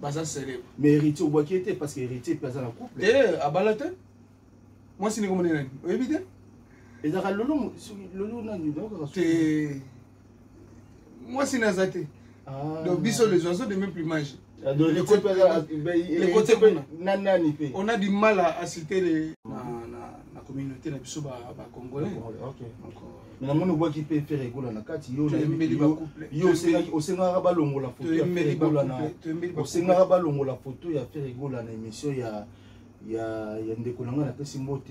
baza célèbre. Mais héritier au bois qui était parce que héritier personne en couple. À balate. Moi c'est comme on évité. Et dans lolo nani donc moi c'est nazate. Donc biso les oiseaux de même plumage. Les côtés on a du mal à citer la communauté na biso ba congolais. OK. Mais on voit qui peut faire rigoler na kati yo osenga ba longo la photo ya rigoler na osenga ba longo la photo ya faire rigoler na émission ya ndeko nanga na pesi mbote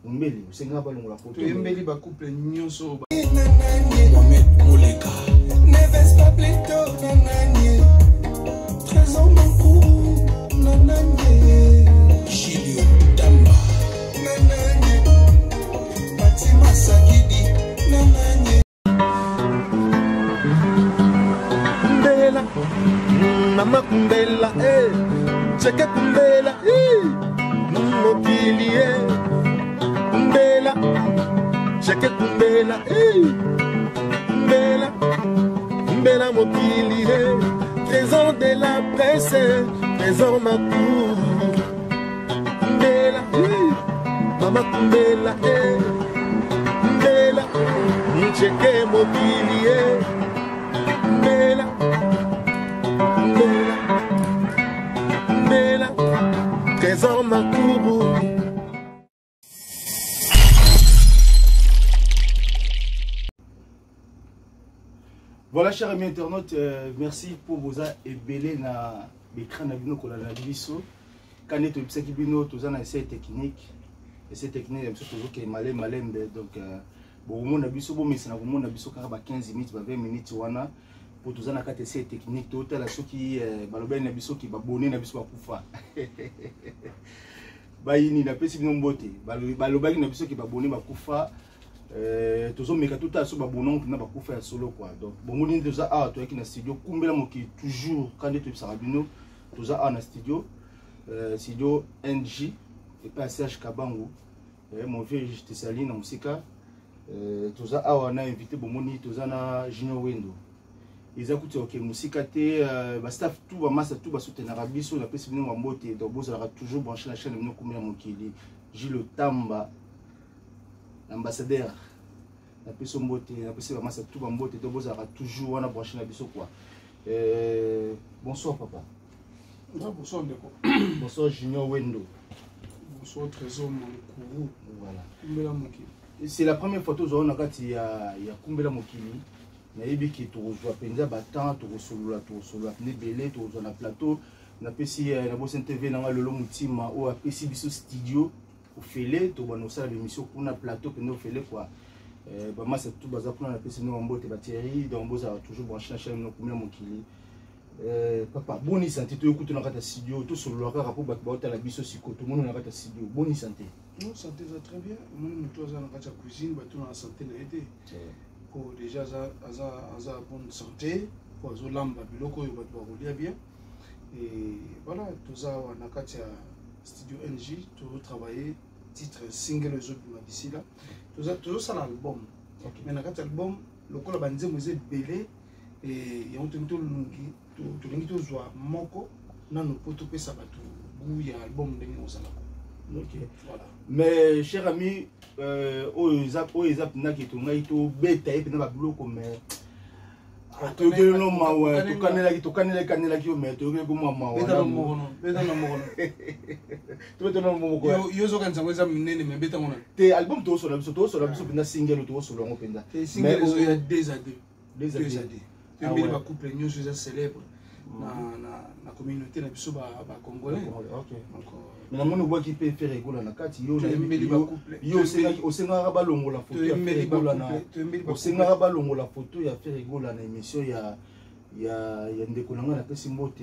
umbeli osenga ba longo la photo embeli ba couple nyonso Mohamed Moleka never stop leto nananye trésor mankuru nananye Julio Damba nananye Fatima Sakidi nananye Kumbela mama kumbela cheke kumbela mokili kumbela cheke kumbela kumbela kumbela mokili trésor de la presse trésor makou kumbela mama kumbela kumbela cheke mokili kumbela kumbela kumbela trésor makou. Voilà, chers amis internautes, merci pour vos ébélés na l'écran na bino kola na biso. Quand est tout qui bino tous en essai technique, essai technique même surtout que malem donc bon mon abiso bon mais c'est na mon abiso car 15 minutes 20 minutes wana pour tous en a quatre essai technique tout la ceux qui baloba na biso qui ba bonner na biso ba kufa. Ba yini na pesi bino mbote baloba na biso qui ba bonner ba kufa. Toujours mais tout à ce babonon n'a pas pu faire solo quoi donc bon mon déjà ah toi qui na studio kumbela moki toujours quand tu sarabino toujours ah na studio studio NG et pas Serge Kabango mon vieux juste Saline na musika toujours ah on a invité bon moni toujours na Junior Wendo ils écoutent OK musika te ba staff tout ba massa tout ba soutenir biso na pesi bino mbote donc vous aura toujours branché la chaîne bino kumbela moki Gilles Tamba ambassadeur la personne beauté la personne vraiment c'est tout en beauté donc vous aurez toujours on a branché la biso quoi bonsoir papa bonsoir Ndeko bonsoir Junior Wendo bonsoir Trésor Mankuru voilà Kumbela Mokili c'est la première photo on a quand il y a Kumbela Mokili na yebi ki to rejoa penza battant to solola ne belé to na plateau na pesi na Bosen TV na lolo mutima o a pesi biso studio au félé to bano sala l'émission pour na plateau pendant félé quoi bah moi c'est tout bazar pour na pesi no mbote batterie donc boza toujours brancher la chaîne no Kumbela Mokili papa boni santé to écoute na kata studio to solo ka rapport ba la biso siko tout monde na kata studio boni santé non santé ça très bien mon muto za na kata cuisine ba tout na santé na été pour déjà za bonne santé pour zo lamba biloko yo ba kolia bien et voilà tout ça na kata studio NG tout travailler titre single les autres d'ici là tout ça l'album mais na kata album lokola banze moze belé et on te lungi to lingi to zwa moko na no poto pesa batu goût ya album ndenge ozala OK voilà mais cher ami oezap na ki to ngai to beta et na ba biloko mais to ke no mawa to kanela ki o mais to ke ko mama beta no mono to no momo ko yo zo kan sango za minene mais beta mona te album to so la biso penda single to so longo penda mais il y a des années tu ba couple nyonso za célèbre na communauté na biso ba congolais OK mais na moni boki pe faire rigoler na kati yo osenga ba longo la photo ya faire rigoler na osenga ba longo la photo ya faire rigoler na émission ya ndeko nanga na pesi mbote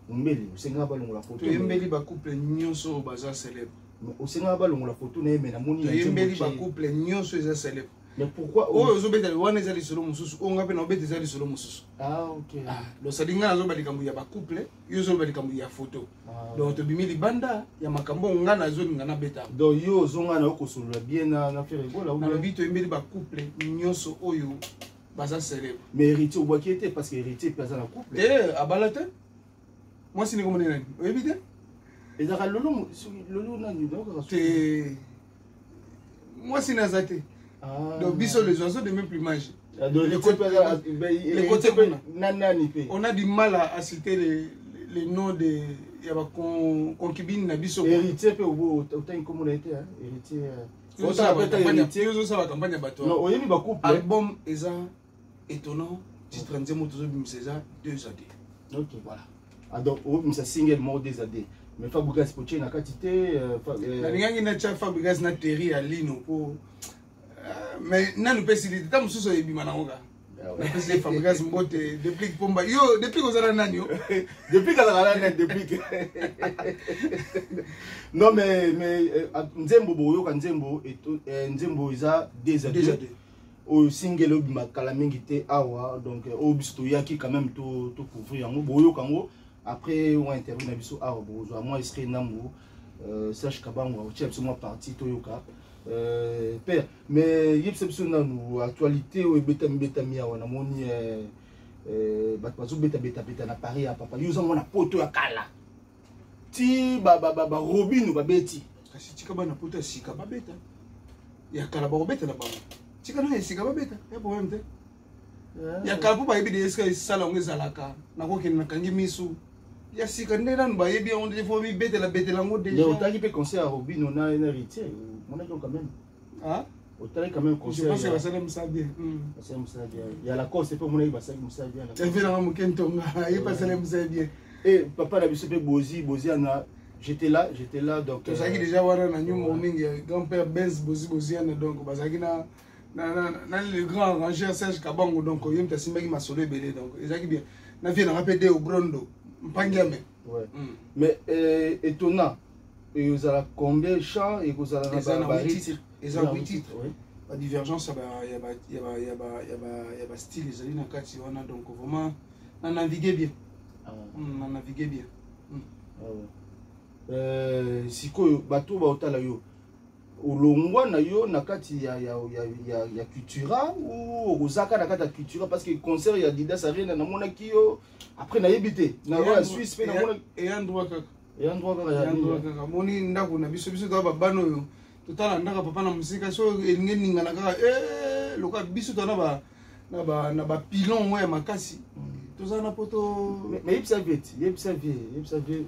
umbeli osenga ba longo la photo embeli ba couple nyonso baza célèbre osenga ba longo la photo na mais na moni embeli ba couple nyonso za célèbre. Mais pourquoi ozo beta wana ezali solo mususu onga pe na beta ezali solo mususu OK lo salinga nazo balikambu ya ba couple yo zo balikambu ya photo donc to bimili banda ya makambo nga nazo ngana beta donc yo zonga na ko solo bien na faire rigoler na bito embeli ba couple nyonso oyo baza célèbre mais héritier boki était parce que héritier personne en couple abalate Moi, c'est comme on est. Oui, bien. Et dans le lolo, moi, c'est Nazaté. Donc, biso les oiseaux de même plumage. Les côtés, on a du mal à citer les noms de concubines na biso. Héritier peut autant comme on a été héritier. Non, on y va couper. Album eza étonnant. Titre en disant César 2 AD. Ok, voilà. Donc, on a single mort des AD. Mais Fabregas Poché na quantité. La ligne n'a pas Fabregas na terri à Lino pour. Mais n'a nous pas si les temps sous ce bimananga. Na pas si Fabregas mbote depuis pomba yo depuis qu'on a nani yo. Depuis qu'on a net depuis. Non mais Nzembo boyo kan Nzembo et Nzembo isa des AD. Au single au bimakala mingi te awa donc au bisto yaki quand même tout couvrir yango boyo kango. Après on interview na biso awa bozo moi isre nambo Serge Kabango au chef moi parti toyoka père mais yebsepso na nous actualité au beta mia wana moni batwazo beta na Paris à papa yuza mona poto ya kala ti ba Robin ba beti kasi tika bana poto ya sika ba beta ya kala ba beta na ba tika na sika ba beta ya problème te ya kala po ba yebi de eska sala ngezalaka na ko ken na kangi misu ya sika ndena ba yebi on de fo mi beta la ngo déjà mais autant qu'il peut conseiller à Robin on a un héritier on a quand même ah autant quand même conseiller je pense que ça me ça bien ça me ça bien il y a la cause c'est pas mon va ça me ça bien et puis là mon kentonga il passe ça me ça bien et papa la biso pe bozi ana j'étais là donc tu sais déjà wara na new morning grand-père Benz bozi ana donc bazaki na le grand arrangeur Serge Kabango donc yem ta simbaki masolo belé donc ezaki bien na vie na rapide au Brondo mpangame ouais mais étonnant et vous avez combien chants et vous avez huit titres la divergence il y a style les alliés na kati wana donc vraiment na naviguer bien na naviguer bien siko bato ba otala yo olongwa na yo na kati ya cultura ou ozaka na kati ya cultura parce que concert ya Didas Arena na mona kiyo après na yebité na la Suisse pe na mona et endroit kaka et endroit kaka moni ndako na biso to babano yo totala ndaka papa na musika so elinge ninga na kaka loka biso to na ba pilon ouais makasi toza na poto mais yebisa vie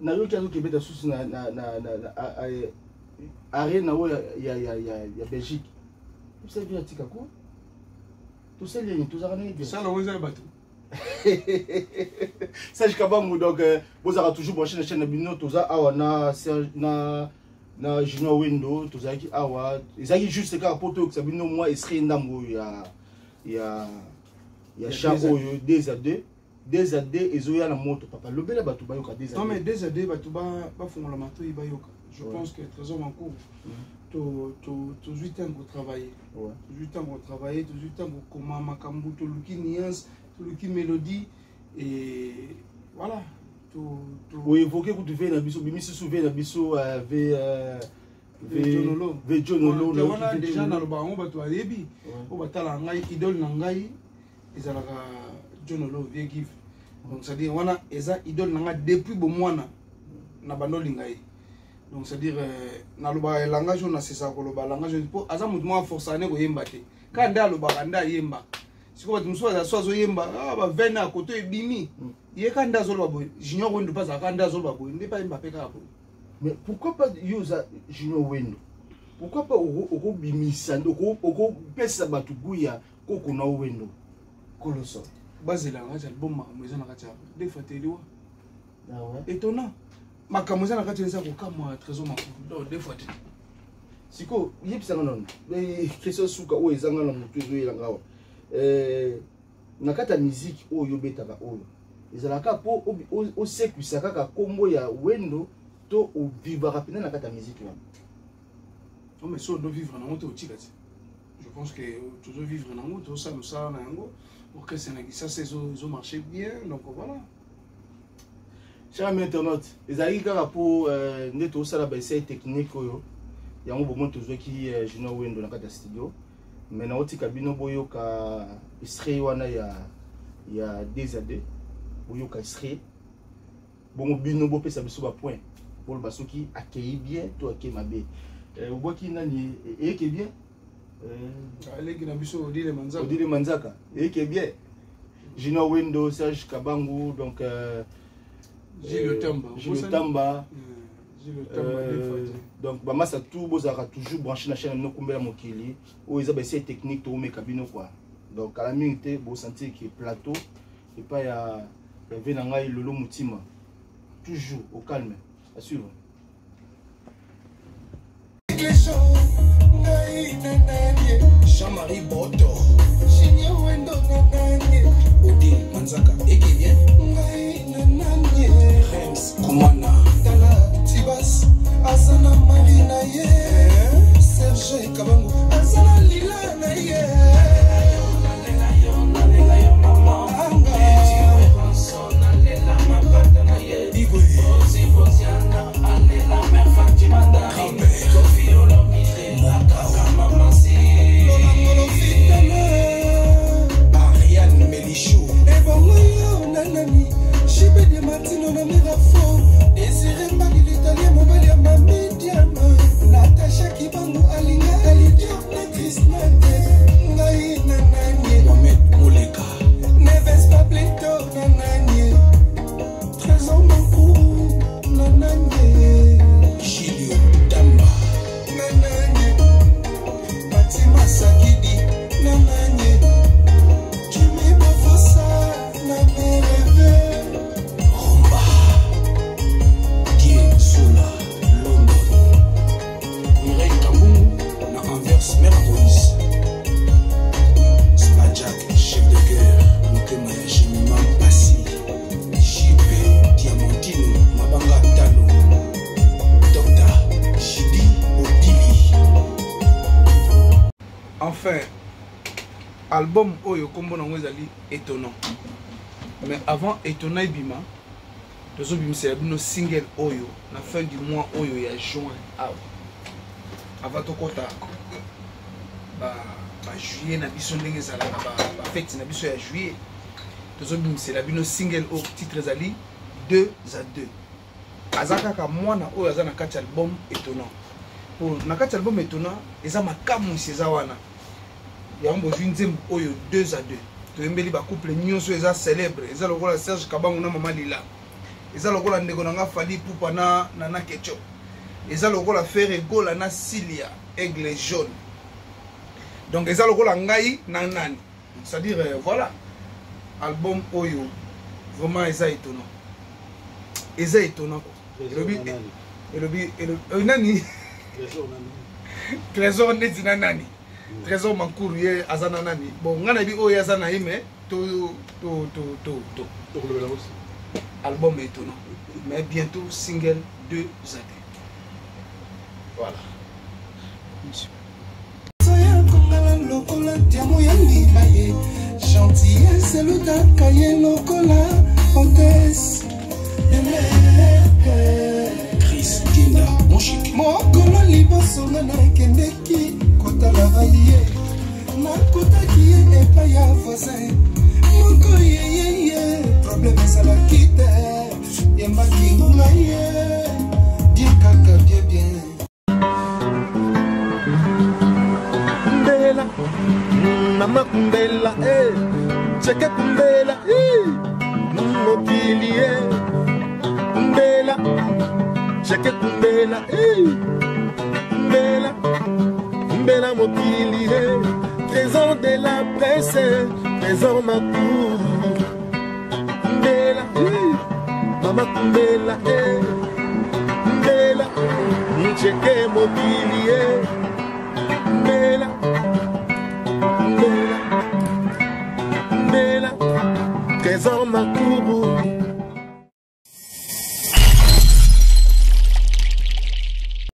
na yo kiazo kebeta susu na arena wo ya Belgique yebisa vie atika ko to seli to zaka na bien ça la weza bato Serge Kabango donc vous avez toujours branché la chaîne bino toza awa na Junior Window toza ki awa ezaki juste ka poto que sabino moi esri ndambo ya chabo yo des à deux ezoya na moto papa lobela bato bayoka des à deux non mais des à deux bato ba fongola mato ibayoka je pense que trésor manko to 8 ans pour travailler ouais 8 ans pour travailler 8 ans pour comment makambu to luki nuance qui mélodie et voilà tout oui évoquer que tu fais na biso bimisi souvenir na biso Jonolo là déjà na loba on bato ayebi o batala ngai idole na ngai ezalaka Jonolo vie give donc ça dire wana eza idole na ngai depuis bo mwana na bandoli ngai donc c'est à dire na loba langage on a c'est ça ko loba langage po aza mutu mo forcer ne ko yemba te ka nda loba kanda yemba siko bato musu baza so yemba ba vena koto ebimi ye ka nda zolo boy Junior Wendo pas ka nda zolo boy n'est pas Mbappé ka boy mais pourquoi pas user Junior Wendo pourquoi pas oko bimisa oko pesa bato guya koko na Wendo colossal bazela nga album makambo na kati des fois teliwa ah ouais étonnant makambo na kati eza ko kamwa trésor makulu donc des fois siko yebisa non question suka o ezanga na mutu ezoyela ngawa na kata musique oyo betaka oyo ezalaka po o sécuisa kaka kombo ya Wendo to o vivre pena na kata musique là non mais so do vivre na moto otikati je pense que toujours vivre na moto ça nous ça na yango pour que ça ça marché bien donc voilà chers amis internautes ezali kaka po neto sala ba essai technique oyo yango bomo tozoki Junior Wendo na kata studio mais na otika bino boyoka extrait wana ya des AD boyoka extrait bon bino bo pesa biso ba point pour le basoki accueilli bien to accueilli mabe obo ki nani et que bien aleki na biso Odile Manzaka et que bien Jino Wendo Serge Kabangu donc Gilles Tamba donc bah ça tout bozara toujours branché la chaîne no kumbela mokili o eza ba essai technique to me kabino quoi donc à la minute bo sentir que plateau et pas ya venanga lolo mutima toujours au calme à suivre. Jean-Marie Boto Chigné Wendo Nananye Odile Manzaka Eke bien Rems Kumana Tala Tibas Azana Marina Ye Serge Kabangu Azana Lila Na Ye Enfin, album Oyo Kombo Nango ezali étonnant. Mais avant étonnant bima, tozo bimisa bino single Oyo na fin du mois Oyo ya juin avant to kota ba juillet na biso ndenge zala na ba fête na biso ya juillet. Tozo bimisa bino single au titre ezali 2 à 2. Azaka ka mwana Oyo azana kati album étonnant. Pour na kati album étonnant, eza makamu seza wana. Yambo Junzem Oyo 2 à 2. To embeli ba couple nyonso eza célèbre. Eza lokola Serge Kabangu na Mama Lila. Eza lokola ndeko nanga Fali Pupa na Nana Ketchup. Eza lokola Ferre Gola na Cilia Aigle Jaune. Donc eza lokola ngai na nani. C'est-à-dire voilà. Album Oyo vraiment eza étonnant. Eza étonnant. Elobi nani Trésor neti na nani. Trésor Mankour ye azana nani. Bon ngana bi oyo azana ime to album étonnant. Mais bientôt single 2 à 2. Voilà. Gentillesse le dakaye lokola Hôtesse Chris Kinda mon chic mokolo liboso na kendeki kotala baye nakotaki ye epai ya voisin moko yeyeye problème esalaki te yembaki ngonga ye die kaka die bien Kumbela, mama kumbela, cheke kumbela, mokili, kumbela, cheke kumbela, kumbela, kumbela mokili, trésor de la presse, trésor ma cour, kumbela, mama kumbela, kumbela, cheke mokili,